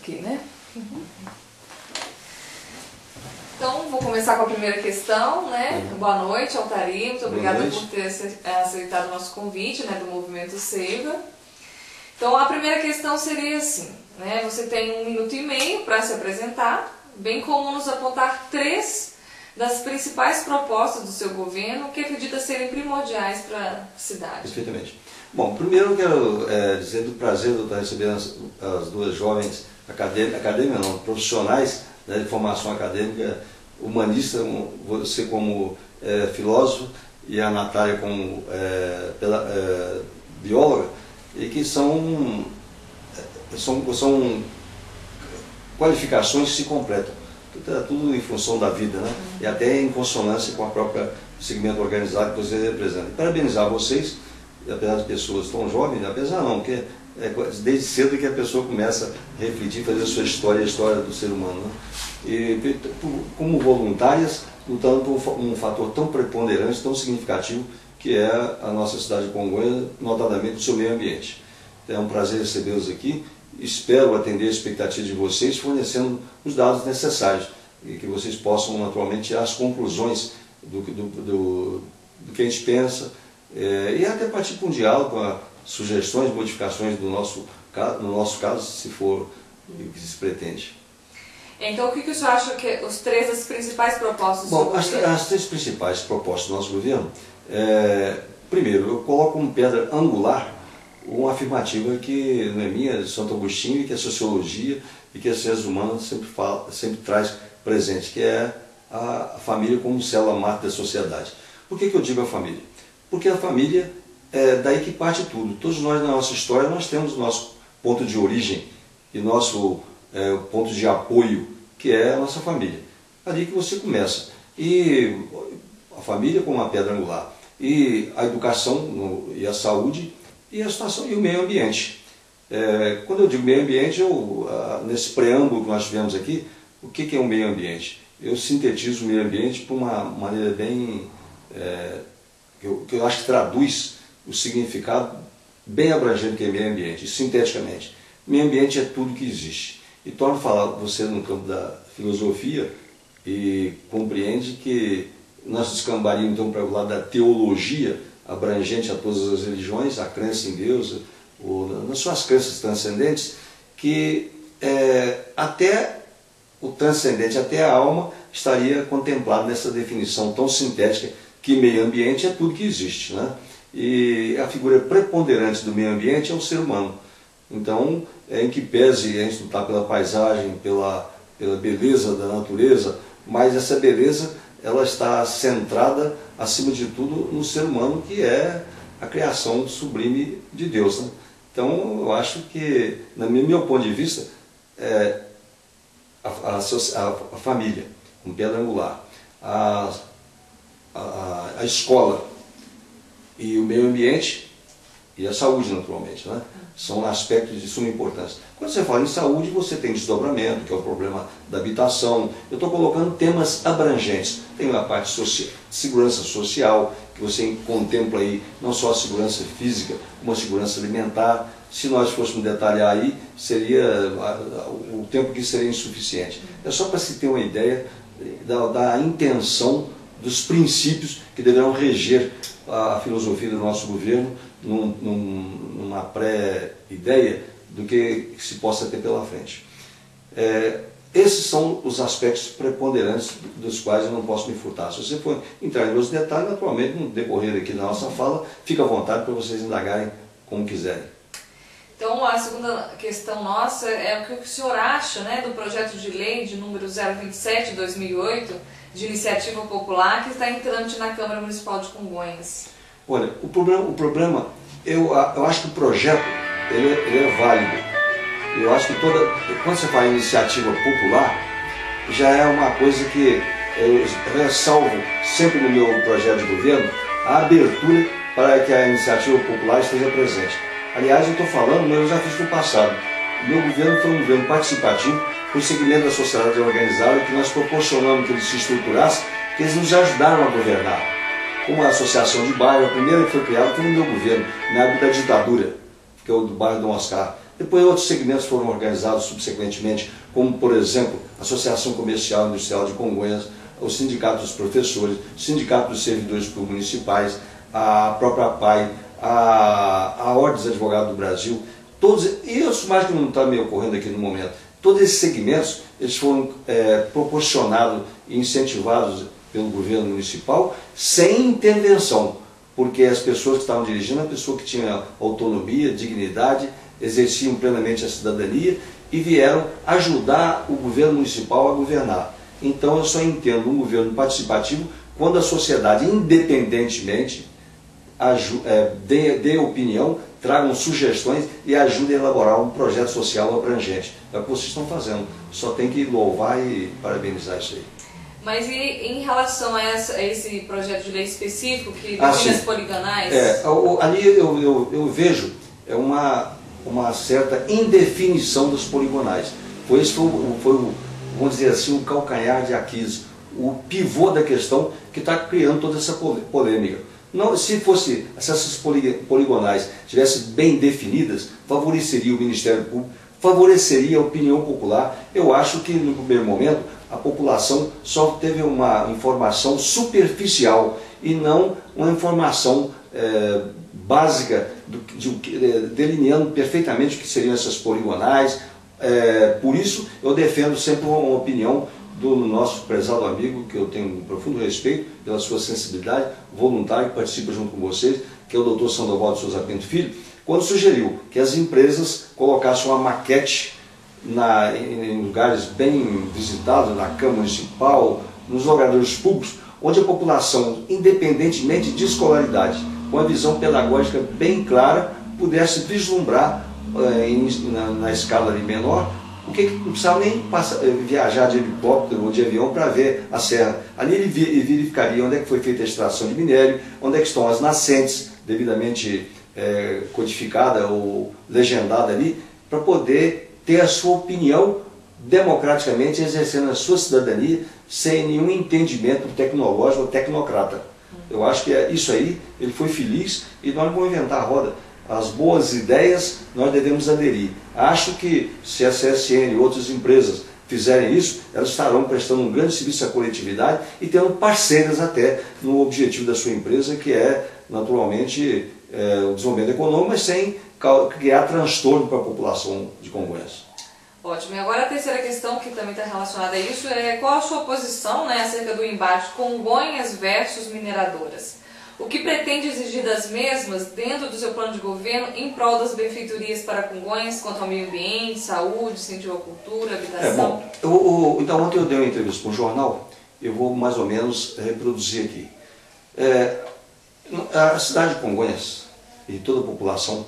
aqui, né? Então, vou começar com a primeira questão, né? Boa noite, Altari. Muito obrigada por ter aceitado o nosso convite, né, do Movimento Seiva. Então, a primeira questão seria assim, né? Você tem 1 minuto e meio para se apresentar, bem como nos apontar 3 das principais propostas do seu governo que acredita serem primordiais para a cidade. Perfeitamente. Bom, primeiro eu quero dizer do prazer de estar recebendo as duas jovens acadêmicas, não, profissionais, né, de formação acadêmica, humanista, você como filósofo e a Natália como bióloga, e que são qualificações que se completam. Tudo em função da vida, né? E até em consonância com a própria segmento organizado que vocês representam. Parabenizar vocês, apesar de pessoas tão jovens, apesar não, porque desde cedo que a pessoa começa a refletir, fazer a sua história, a história do ser humano, né? E como voluntárias, lutando por um fator tão preponderante, tão significativo, que é a nossa cidade de Congonhas, notadamente o seu meio ambiente. Então, é um prazer recebê-los aqui. Espero atender a expectativa de vocês, fornecendo os dados necessários e que vocês possam naturalmente tirar as conclusões do que a gente pensa e até partir para um diálogo com sugestões, modificações no nosso caso, se for o que se pretende. Então, o que o senhor acha que as 3 das principais propostas do Bom, governo? as 3 principais propostas do nosso governo, primeiro, eu coloco como pedra angular uma afirmativa que não é minha, é de Santo Agostinho, que a sociologia e que as ciências humanas sempre traz presente, que é a família como célula máter da sociedade. Por que eu digo a família? Porque a família é daí que parte tudo. Todos nós, na nossa história, nós temos o nosso ponto de origem e nosso ponto de apoio, que é a nossa família. Ali que você começa. E a família como uma pedra angular. E a educação e a saúde e a situação e o meio ambiente. Quando eu digo meio ambiente, nesse preâmbulo que nós tivemos aqui, o que é o meio ambiente? Eu sintetizo o meio ambiente por uma maneira bem que eu acho que traduz o significado bem abrangente que é meio ambiente, sinteticamente. Meio ambiente é tudo que existe. E torno a falar você no campo da filosofia e compreende que nós descambaríamos então para o lado da teologia, abrangente a todas as religiões, a crença em Deus, nas suas crenças transcendentes, que até o transcendente, até a alma, estaria contemplado nessa definição tão sintética que meio ambiente é tudo que existe, né? E a figura preponderante do meio ambiente é o ser humano. Então, em que pese a gente lutar pela paisagem, pela beleza da natureza, mas essa beleza ela está centrada, acima de tudo, no ser humano, que é a criação sublime de Deus, né? Então, eu acho que, no meu ponto de vista, a família, como pedra angular, a escola e o meio ambiente e a saúde, naturalmente, né? São aspectos de suma importância. Quando você fala em saúde, você tem desdobramento, que é o problema da habitação. Eu estou colocando temas abrangentes. Tem a parte de segurança social, que você contempla aí não só a segurança física, como a segurança alimentar. Se nós fôssemos detalhar aí, seria o tempo que seria insuficiente. É só para se ter uma ideia da intenção, dos princípios que deverão reger a filosofia do nosso governo numa pré-ideia do que se possa ter pela frente. Esses são os aspectos preponderantes dos quais eu não posso me furtar. Se você for entrar em outros detalhes, naturalmente, no decorrer aqui da nossa fala, fica à vontade para vocês indagarem como quiserem. Então, a segunda questão nossa é o que o senhor acha, né, do projeto de lei de número 027 de 2008, de iniciativa popular, que está em trâmite na Câmara Municipal de Congonhas. Olha, o problema eu acho que o projeto ele é válido. Eu acho que quando você fala em iniciativa popular, já é uma coisa que eu ressalvo sempre no meu projeto de governo, a abertura para que a iniciativa popular esteja presente. Aliás, eu estou falando, mas eu já fiz no passado. O meu governo foi um governo participativo, com o segmento da sociedade organizada, que nós proporcionamos que eles se estruturassem, que eles nos ajudaram a governar. Como a associação de bairro, a primeira que foi criada foi no meu governo, na época da ditadura, que é o do bairro Dom Oscar. Depois outros segmentos foram organizados subsequentemente, como por exemplo a Associação Comercial e Industrial de Congonhas, o Sindicato dos Professores, o Sindicato dos Servidores Públicos Municipais, a própria APAI, a Ordem dos Advogados do Brasil, todos, e isso mais que não está me ocorrendo aqui no momento, todos esses segmentos eles foram proporcionados e incentivados pelo governo municipal sem intervenção, porque as pessoas que estavam dirigindo, a pessoa que tinha autonomia, dignidade, exerciam plenamente a cidadania e vieram ajudar o governo municipal a governar. Então eu só entendo um governo participativo quando a sociedade, independentemente, dê opinião, tragam sugestões e ajudem a elaborar um projeto social abrangente. É o que vocês estão fazendo. Só tem que louvar e parabenizar isso aí. Mas e em relação a esse projeto de lei específico que define as poligonais? Ali eu vejo uma certa indefinição das poligonais. Esse foi vamos dizer assim, o calcanhar de Aquiles, o pivô da questão que está criando toda essa polêmica. Não, se essas poligonais tivessem bem definidas, favoreceria o Ministério Público, favoreceria a opinião popular. Eu acho que no primeiro momento a população só teve uma informação superficial e não uma informação básica, delineando perfeitamente o que seriam essas poligonais. Por isso eu defendo sempre uma opinião do nosso prezado amigo, que eu tenho um profundo respeito pela sua sensibilidade, voluntário, que participa junto com vocês, que é o Dr. Sandoval de Souza Pinto Filho, quando sugeriu que as empresas colocassem uma maquete em lugares bem visitados, na Câmara Municipal, nos logradouros públicos, onde a população, independentemente de escolaridade, com a visão pedagógica bem clara, pudesse vislumbrar na escala ali menor, o que não precisava nem viajar de helicóptero ou de avião para ver a serra. Ali ele verificaria onde é que foi feita a extração de minério, onde é que estão as nascentes devidamente codificada ou legendada ali, para poder ter a sua opinião democraticamente, exercendo a sua cidadania sem nenhum entendimento tecnológico ou tecnocrata. Eu acho que isso aí, ele foi feliz e nós não vamos inventar a roda. As boas ideias nós devemos aderir. Acho que se a CSN e outras empresas fizerem isso, elas estarão prestando um grande serviço à coletividade e tendo parceiras até no objetivo da sua empresa, que é naturalmente o desenvolvimento econômico, mas sem criar transtorno para a população de Congonhas. Ótimo. E agora a terceira questão, que também está relacionada a isso, é qual a sua posição, acerca do embate Congonhas versus mineradoras? O que pretende exigir das mesmas dentro do seu plano de governo em prol das benfeitorias para Congonhas quanto ao meio ambiente, saúde, incentivo à cultura, habitação? Então ontem eu dei uma entrevista para um jornal, eu vou mais ou menos reproduzir aqui. A cidade de Congonhas e toda a população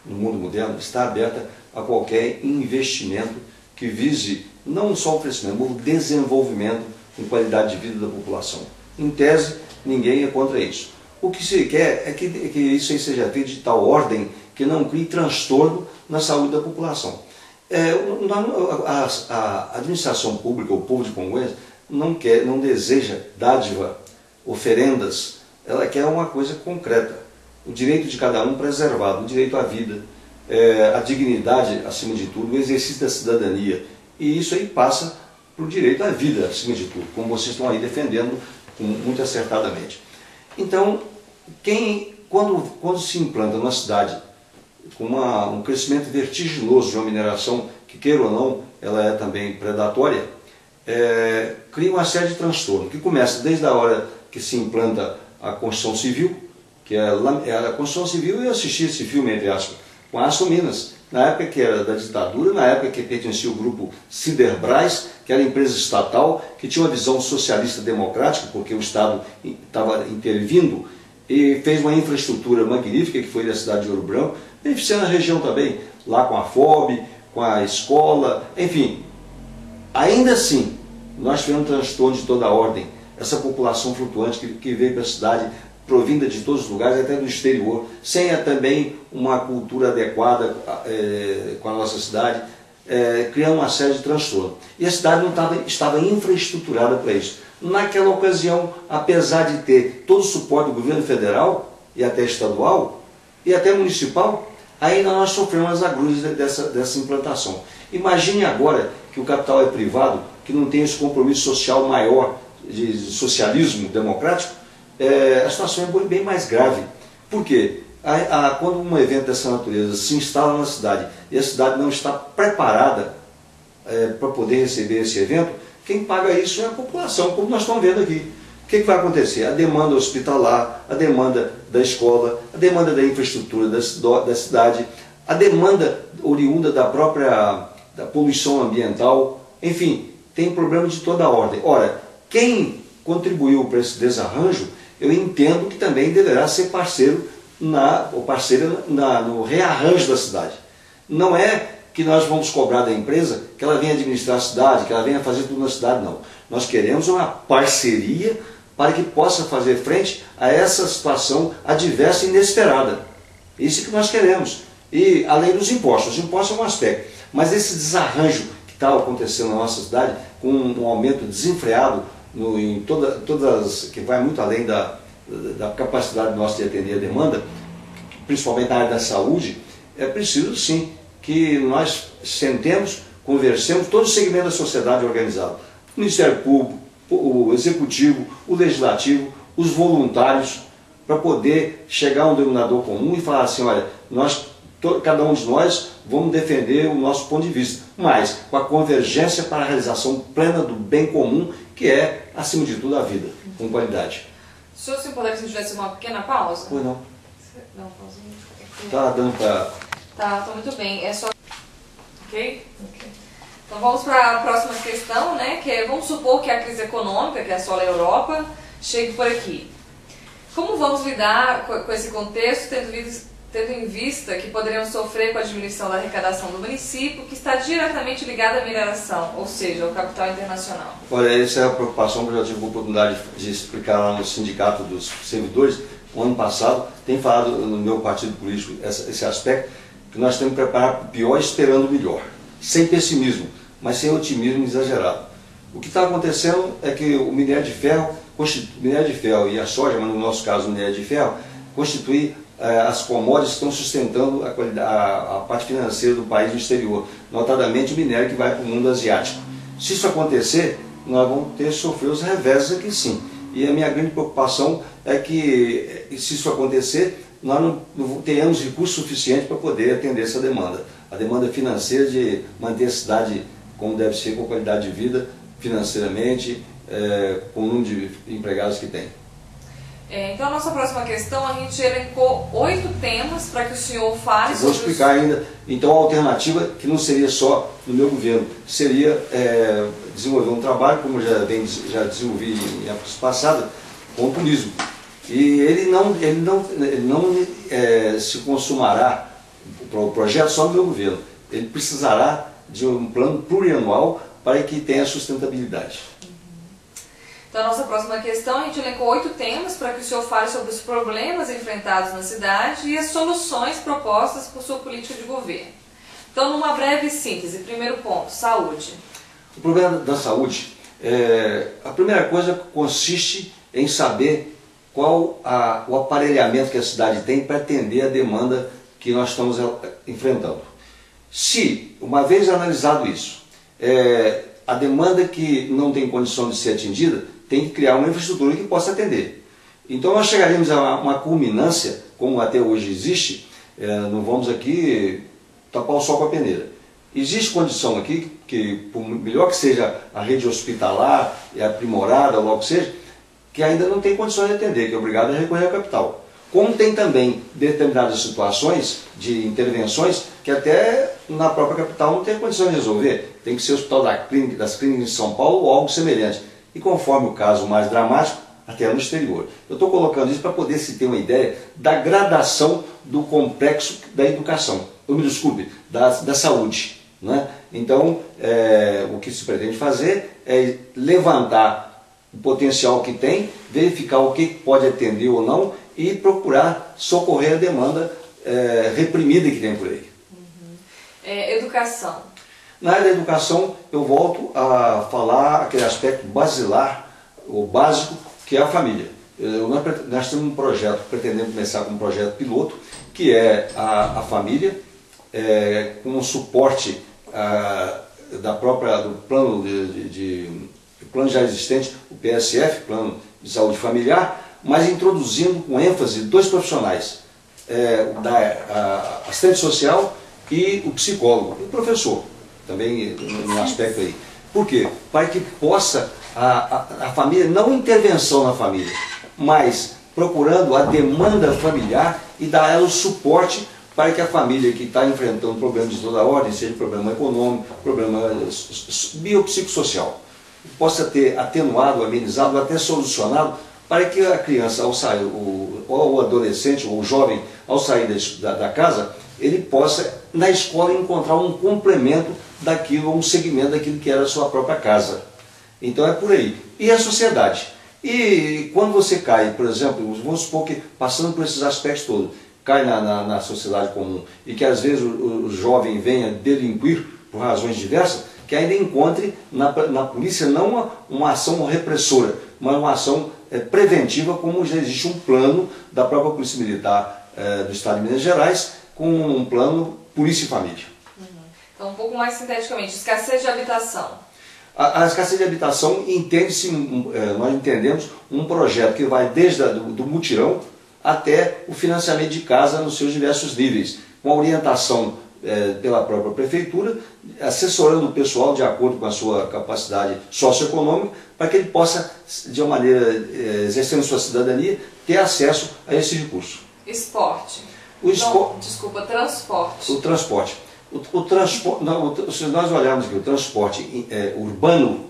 no mundo moderno está aberta a qualquer investimento que vise não só o crescimento, mas o desenvolvimento com qualidade de vida da população. Em tese, ninguém é contra isso. O que se quer é que isso aí seja feito de tal ordem que não crie transtorno na saúde da população. A administração pública, o povo de Congonhas, não deseja dádiva, oferendas, ela quer uma coisa concreta. O direito de cada um preservado, o direito à vida, a dignidade acima de tudo, o exercício da cidadania. E isso aí passa para o direito à vida acima de tudo, como vocês estão aí defendendo muito acertadamente. Então, quando se implanta numa cidade com um crescimento vertiginoso de uma mineração, que queira ou não, ela é também predatória, cria uma série de transtornos, que começa desde a hora que se implanta a Constituição Civil, que é a Constituição Civil. Eu assisti esse filme, entre aspas, com a Aço Minas, na época que era da ditadura, na época que pertencia ao grupo Siderbras, que era empresa estatal, que tinha uma visão socialista democrática, porque o Estado estava intervindo e fez uma infraestrutura magnífica, que foi da cidade de Ouro Branco, beneficiando a região também, lá com a FOB, com a escola, enfim. Ainda assim, nós tivemos transtorno de toda a ordem, essa população flutuante que veio para a cidade, provinda de todos os lugares, até do exterior, sem também uma cultura adequada com a nossa cidade, criando uma série de transtornos. E a cidade não estava infraestruturada para isso. Naquela ocasião, apesar de ter todo o suporte do governo federal, e até estadual, e até municipal, Aí nós sofremos as agruras dessa implantação. Imagine agora que o capital é privado, que não tem esse compromisso social maior de socialismo democrático, a situação é bem mais grave. Por quê? Quando um evento dessa natureza se instala na cidade e a cidade não está preparada para poder receber esse evento, quem paga isso é a população, como nós estamos vendo aqui. O que vai acontecer? A demanda hospitalar, a demanda da escola, a demanda da infraestrutura da cidade, a demanda oriunda da poluição ambiental, enfim, tem problemas de toda a ordem. Ora, quem contribuiu para esse desarranjo, eu entendo que também deverá ser parceiro no rearranjo da cidade. Não é que nós vamos cobrar da empresa que ela venha administrar a cidade, que ela venha fazer tudo na cidade, não. Nós queremos uma parceria para que possa fazer frente a essa situação adversa e inesperada. Isso que nós queremos. E além dos impostos, os impostos é um aspecto, mas esse desarranjo que está acontecendo na nossa cidade, com um aumento desenfreado que vai muito além da capacidade nossa de atender a demanda, principalmente na área da saúde, é preciso sim que nós sentemos, conversemos, todo o segmento da sociedade organizado, o Ministério Público, o Executivo, o Legislativo, os voluntários, para poder chegar a um denominador comum e falar assim, olha, cada um de nós vamos defender o nosso ponto de vista, mas com a convergência para a realização plena do bem comum, que é, acima de tudo, a vida, com qualidade. O senhor se importa que se tivesse uma pequena pausa? Pois não. Não, pausa. Tá dando para... Tá muito bem. É só... Ok? Então vamos para a próxima questão, né? Que é, vamos supor que a crise econômica, que assola a Europa, chegue por aqui. Como vamos lidar com esse contexto, tendo em vista que poderemos sofrer com a diminuição da arrecadação do município, que está diretamente ligada à mineração, ou seja, ao capital internacional? Olha, essa é a preocupação que eu já tive a oportunidade de explicar lá no Sindicato dos Servidores. O ano passado, tem falado no meu partido político esse aspecto, que nós temos que preparar para o pior esperando o melhor. Sem pessimismo, mas sem otimismo exagerado. O que está acontecendo é que o minério de ferro e a soja, mas no nosso caso o minério de ferro, constitui as commodities que estão sustentando a parte financeira do país no exterior, notadamente o minério que vai para o mundo asiático. Se isso acontecer, nós vamos ter que sofrer os reveses aqui sim. E a minha grande preocupação é que, se isso acontecer, nós não tenhamos recursos suficientes para poder atender essa demanda. A demanda financeira de manter a cidade como deve ser, com qualidade de vida, financeiramente, com o número de empregados que tem. Então, a nossa próxima questão, a gente elencou 8 temas para que o senhor fale sobre... Vou explicar ainda. Então, a alternativa, que não seria só no meu governo, seria desenvolver um trabalho, como já desenvolvi em épocas passadas, com o turismo. E ele não se consumará, o projeto só no meu governo. Ele precisará de um plano plurianual para que tenha sustentabilidade. Então, a nossa próxima questão, a gente elencou 8 temas para que o senhor fale sobre os problemas enfrentados na cidade e as soluções propostas por sua política de governo. Então, numa breve síntese, primeiro ponto, saúde. O problema da saúde, a primeira coisa consiste em saber qual o aparelhamento que a cidade tem para atender a demanda que nós estamos enfrentando. Se, uma vez analisado isso, a demanda que não tem condição de ser atendida, tem que criar uma infraestrutura que possa atender. Então nós chegaremos a uma culminância, como até hoje existe, não vamos aqui tapar o sol com a peneira. Existe condição aqui, que por melhor que seja a rede hospitalar, aprimorada, logo que seja, que ainda não tem condições de atender, que é obrigado a recorrer à capital. Como tem também determinadas situações de intervenções que até na própria capital não tem condição de resolver. Tem que ser o hospital das clínicas de São Paulo ou algo semelhante. E conforme o caso mais dramático, até no exterior. Eu estou colocando isso para poder se ter uma ideia da gradação do complexo da educação. Me desculpe, da saúde. Né? Então, o que se pretende fazer é levantar o potencial que tem, verificar o que pode atender ou não e procurar socorrer a demanda reprimida que tem por aí. Educação. Na área da educação, eu volto a falar aquele aspecto basilar, ou básico, que é a família. Nós temos um projeto, pretendemos começar com um projeto piloto, que é a família, com um suporte do plano plano já existente, o PSF, Plano de Saúde Familiar, mas introduzindo com ênfase 2 profissionais, da assistente social e o psicólogo, e o professor, também no aspecto aí. Por quê? Para que possa a família, não intervenção na família, mas procurando a demanda familiar e dar a ela o suporte para que a família que está enfrentando problemas de toda a ordem, seja problema econômico, problema biopsicossocial, possa ter atenuado, amenizado, até solucionado, para que a criança, ao sair, ou o adolescente, ou o jovem, ao sair da casa, ele possa, na escola, encontrar um complemento daquilo, um segmento daquilo que era a sua própria casa. Então é por aí. E a sociedade? E quando você cai, por exemplo, vamos supor que, passando por esses aspectos todos, cai na sociedade comum, e que às vezes o jovem venha delinquir por razões diversas, que ainda encontre na polícia não uma ação repressora, mas uma ação preventiva, como já existe um plano da própria Polícia Militar do Estado de Minas Gerais, com um plano Polícia e Família. Então, um pouco mais sinteticamente, escassez de habitação. A escassez de habitação entende-se, nós entendemos, um projeto que vai desde do mutirão até o financiamento de casa nos seus diversos níveis, com a orientação pela própria prefeitura, assessorando o pessoal de acordo com a sua capacidade socioeconômica, para que ele possa, de uma maneira, exercendo sua cidadania, ter acesso a esse recurso. Esporte. Desculpa, transporte. O transporte. Se nós olharmos aqui o transporte urbano,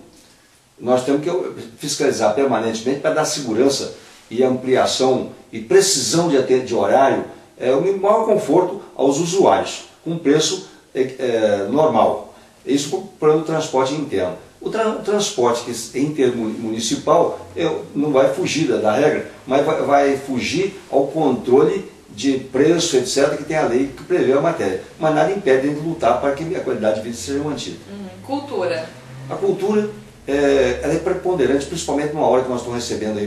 nós temos que fiscalizar permanentemente para dar segurança e ampliação e precisão de horário, o maior conforto aos usuários, com preço normal. Isso para o transporte interno. O transporte intermunicipal não vai fugir da regra, mas vai fugir ao controle de preço, etc., que tem a lei que prevê a matéria. Mas nada impede de lutar para que a qualidade de vida seja mantida. Cultura. A cultura ela é preponderante, principalmente numa hora que nós estamos recebendo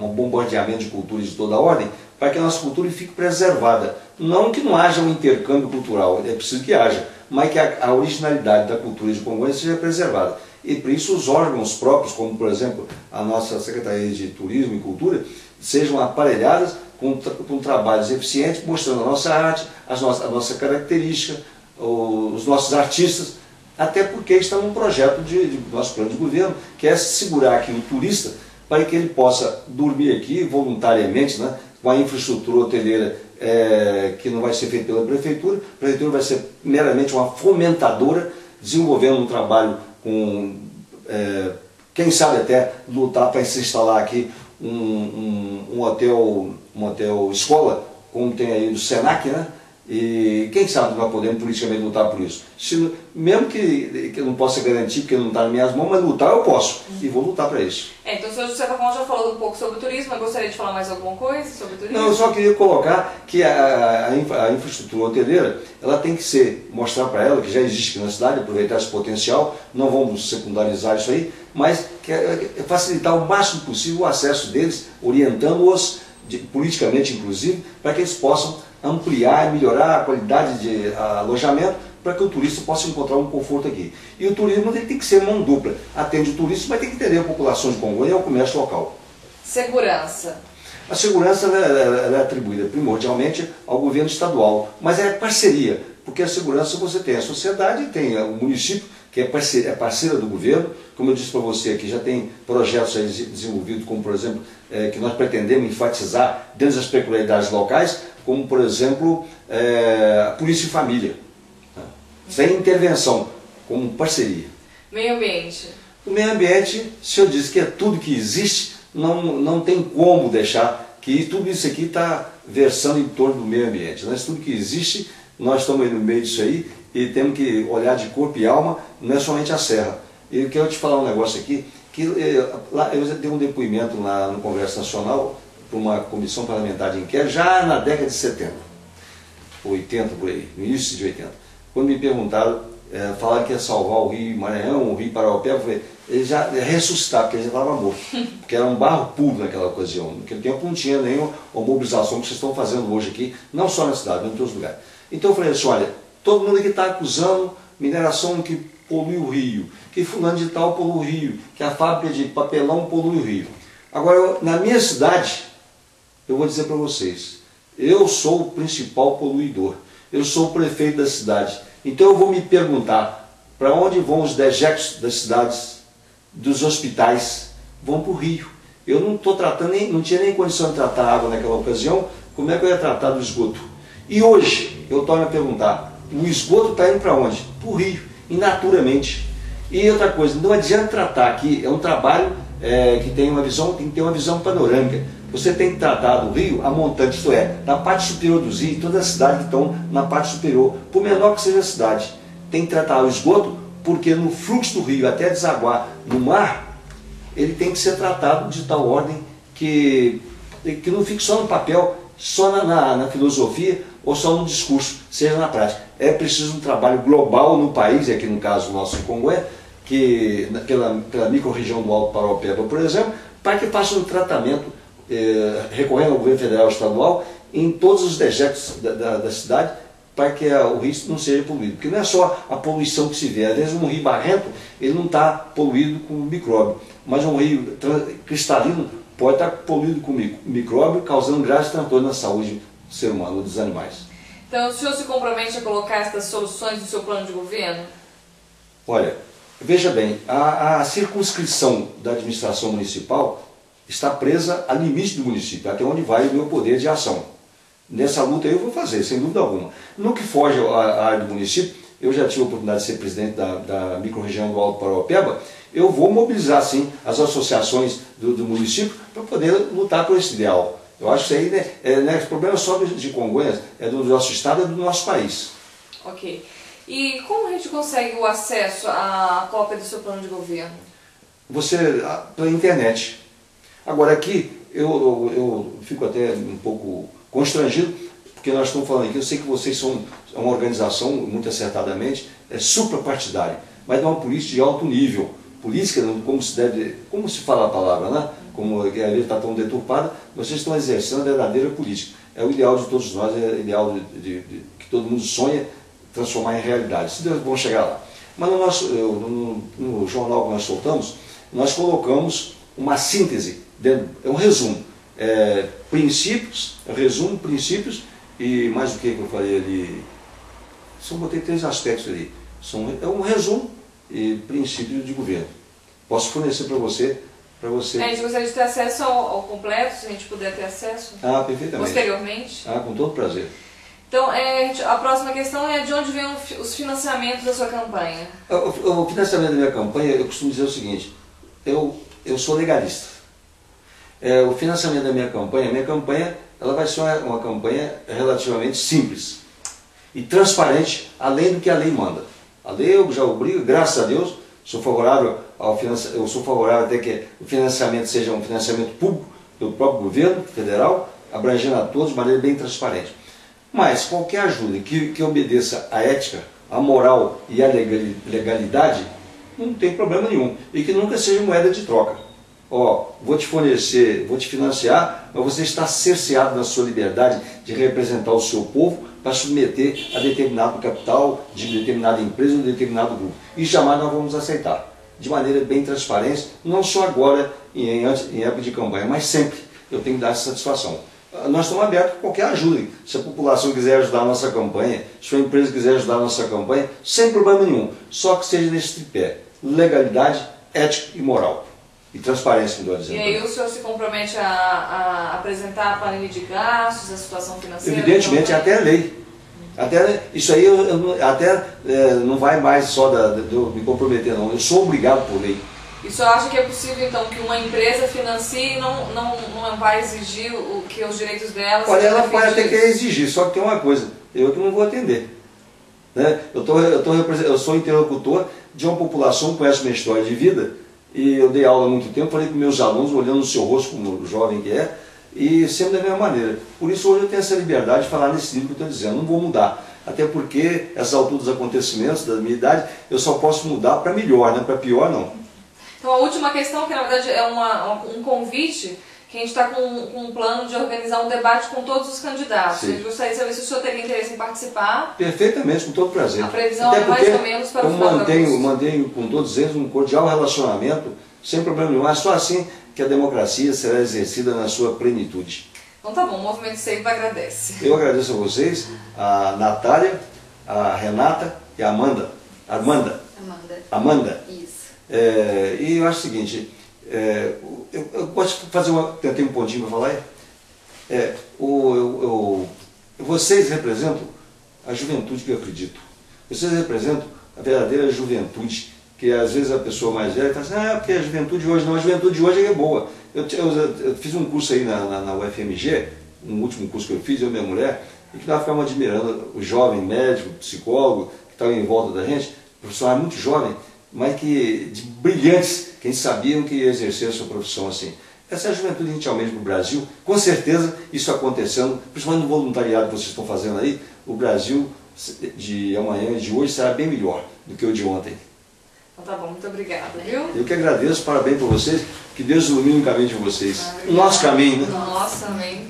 um bombardeamento de culturas de toda a ordem, para que a nossa cultura fique preservada. Não que não haja um intercâmbio cultural, é preciso que haja, mas que a originalidade da cultura de Congonhas seja preservada. E por isso os órgãos próprios, como por exemplo a nossa Secretaria de Turismo e Cultura, sejam aparelhadas com trabalhos eficientes, mostrando a nossa arte, a nossa característica, os nossos artistas, até porque está num projeto do nosso plano de governo, que é segurar aqui o turista, para que ele possa dormir aqui voluntariamente, né, com a infraestrutura hoteleira que não vai ser feita pela prefeitura. A prefeitura vai ser meramente uma fomentadora, desenvolvendo um trabalho com, quem sabe até lutar para se instalar aqui um hotel escola, como tem aí do Senac, né? E quem sabe nós podemos politicamente lutar por isso. Mesmo que eu não possa garantir, porque não está nas minhas mãos, mas lutar eu posso. E vou lutar para isso. Então o senhor, de certa forma, já falou um pouco sobre o turismo, mas gostaria de falar mais alguma coisa sobre o turismo? Não, eu só queria colocar que a infraestrutura hoteleira, ela tem que mostrar para ela, que já existe aqui na cidade, aproveitar esse potencial, não vamos secundarizar isso aí, mas facilitar o máximo possível o acesso deles, orientando-os, politicamente inclusive, para que eles possam ampliar e melhorar a qualidade de alojamento, para que o turista possa encontrar um conforto aqui. E o turismo tem que ser mão dupla. Atende o turista, mas tem que entender a população de Congonhas e o comércio local. Segurança. A segurança ela é atribuída primordialmente ao governo estadual, mas é parceria, porque a segurança você tem a sociedade, tem o município, que é parceira do governo. Como eu disse para você aqui, já tem projetos aí desenvolvidos, como por exemplo, que nós pretendemos enfatizar dentro das peculiaridades locais, como por exemplo, a Polícia e Família, sem intervenção, como parceria. Meio ambiente. O meio ambiente, se eu disse que é tudo que existe, não tem como deixar que tudo isso aqui está versando em torno do meio ambiente. Mas tudo que existe, nós estamos aí no meio disso aí e temos que olhar de corpo e alma, não é somente a serra. E eu quero te falar um negócio aqui, que lá eu dei um depoimento no Congresso Nacional para uma comissão parlamentar de inquérito, já na década de 70, 80 por aí, no início de 80. Quando me perguntaram, falaram que ia salvar o Rio Maranhão, o Rio Paraopeba, eu falei, ele já ressuscitar, porque ele já estava morto. Porque era um barro puro naquela ocasião. Naquele tempo não tinha nenhuma mobilização que vocês estão fazendo hoje aqui, não só na cidade, mas em todos os lugares. Então eu falei assim, olha, todo mundo aqui está acusando mineração que polui o rio, que fulano de tal polui o rio, que a fábrica de papelão polui o rio. Agora, na minha cidade, eu vou dizer para vocês, eu sou o principal poluidor, eu sou o prefeito da cidade. Então eu vou me perguntar, para onde vão os dejetos das cidades, dos hospitais? Vão para o rio. Eu não estou tratando, não tinha nem condição de tratar a água naquela ocasião, como é que eu ia tratar do esgoto? E hoje, eu torno a perguntar, o esgoto está indo para onde? Para o rio, inaturalmente. E outra coisa, não adianta tratar aqui, é um trabalho que tem que ter uma visão panorâmica. Você tem que tratar do rio a montante, isto é, na parte superior dos rios, todas as cidades que estão na parte superior, por menor que seja a cidade. Tem que tratar o esgoto, porque no fluxo do rio até desaguar no mar, ele tem que ser tratado de tal ordem que não fique só no papel, só na filosofia ou só no discurso, seja na prática. É preciso um trabalho global no país, e aqui no caso nosso em Congonha, pela microrregião do Alto Paraopeba, por exemplo, para que faça um tratamento, recorrendo ao governo federal e estadual, em todos os dejetos da cidade, para que o rio não seja poluído. Porque não é só a poluição que se vê, às vezes um rio barrento, ele não está poluído com micróbio, mas um rio cristalino pode estar poluído com micróbio, causando graves transtornos na saúde do ser humano ou dos animais. Então o senhor se compromete a colocar essas soluções no seu plano de governo? Olha, veja bem, a circunscrição da administração municipal está presa a limite do município, até onde vai o meu poder de ação. Nessa luta eu vou fazer, sem dúvida alguma. No que foge à área do município, eu já tive a oportunidade de ser presidente da microrregião do Alto Paraopeba, eu vou mobilizar, sim, as associações do município para poder lutar por esse ideal. Eu acho que isso aí, não é problema só de Congonhas, é do nosso estado, é do nosso país. Ok. E como a gente consegue o acesso à cópia do seu plano de governo? Pela internet. Agora aqui, eu fico até um pouco constrangido, porque nós estamos falando aqui, eu sei que vocês são uma organização, muito acertadamente, suprapartidária, mas é uma política de alto nível. Política, como se fala a palavra, né? Como a vezes está tão deturpada, vocês estão exercendo a verdadeira política. É o ideal de todos nós, é o ideal que todo mundo sonha transformar em realidade. Se Deus, vamos chegar lá. Mas no jornal que nós soltamos, nós colocamos uma síntese, é um resumo. Princípios, resumo, princípios e mais o que eu falei ali. Botei 3 aspectos ali. É um resumo e princípios de governo. Posso fornecer para você. A gente gostaria de ter acesso ao completo, se a gente puder ter acesso. Perfeitamente. Posteriormente. Com todo prazer. Então, a próxima questão é de onde vêm os financiamentos da sua campanha? O financiamento da minha campanha, eu costumo dizer o seguinte, eu sou legalista. O financiamento da minha campanha ela vai ser uma campanha relativamente simples e transparente, além do que a lei manda. A lei eu já obrigo, graças a Deus, sou favorável eu sou favorável até que o financiamento seja um financiamento público do próprio governo federal, abrangendo a todos de maneira bem transparente. Mas qualquer ajuda que obedeça à ética, à moral e à legalidade, não tem problema nenhum. E que nunca seja moeda de troca. Vou te fornecer, vou te financiar, mas você está cerceado na sua liberdade de representar o seu povo para submeter a determinado capital, de determinada empresa ou de determinado grupo. E jamais nós vamos aceitar. De maneira bem transparente, não só agora em época de campanha, mas sempre eu tenho que dar essa satisfação. Nós estamos abertos a qualquer ajuda. Se a população quiser ajudar a nossa campanha, se a empresa quiser ajudar a nossa campanha, sem problema nenhum. Só que seja nesse tripé: legalidade, ética e moral. E transparência, que eu estou dizendo. E aí o senhor se compromete a apresentar a planilha de gastos, a situação financeira? Evidentemente, até a lei. Isso aí não vai mais só de eu me comprometer, não. Eu sou obrigado por lei. E o senhor acha que é possível, então, que uma empresa financie e não vai exigir que os direitos dela... Olha, ela pode até querer exigir, só que tem uma coisa, eu que não vou atender. Né? Eu sou interlocutor de uma população que conhece minha história de vida, e eu dei aula há muito tempo, falei com meus alunos, olhando no seu rosto como jovem que é, e sempre da mesma maneira. Por isso hoje eu tenho essa liberdade de falar nesse livro que eu estou dizendo, não vou mudar. Até porque, essas alturas dos acontecimentos da minha idade, eu só posso mudar para melhor, né? Para pior não. Então a última questão, que na verdade é um convite, que a gente está com um plano de organizar um debate com todos os candidatos. Sim. Eu gostaria de saber se o senhor teria interesse em participar. Perfeitamente, com todo prazer. A previsão é mais ou menos para o final do Eu mantenho com todos eles um cordial relacionamento, sem problema nenhum. É só assim que a democracia será exercida na sua plenitude. Então tá bom, o Movimento Seiva agradece. Eu agradeço a vocês, a Natália, a Renata e a Amanda. Amanda. Isso. E eu acho o seguinte, eu gosto de fazer tentei um pontinho para falar. Vocês representam a juventude que eu acredito. Vocês representam a verdadeira juventude, que às vezes a pessoa mais velha fala assim, porque a juventude de hoje não, a juventude de hoje é boa. Eu fiz um curso aí na UFMG, um último curso que eu fiz, eu e minha mulher, e que nós ficamos admirando o jovem médico, psicólogo, que estava em volta da gente, profissional muito jovem, mas de brilhantes, que a gente sabiam que ia exercer a sua profissão assim. Essa é a juventude que a gente almeja para o Brasil. Com certeza, isso acontecendo, principalmente no voluntariado que vocês estão fazendo aí, o Brasil de amanhã e de hoje será bem melhor do que o de ontem. Então tá bom, muito obrigada, viu? Eu que agradeço, parabéns para vocês, que Deus ilumine o caminho de vocês. O nosso caminho, né? Nossa, amém.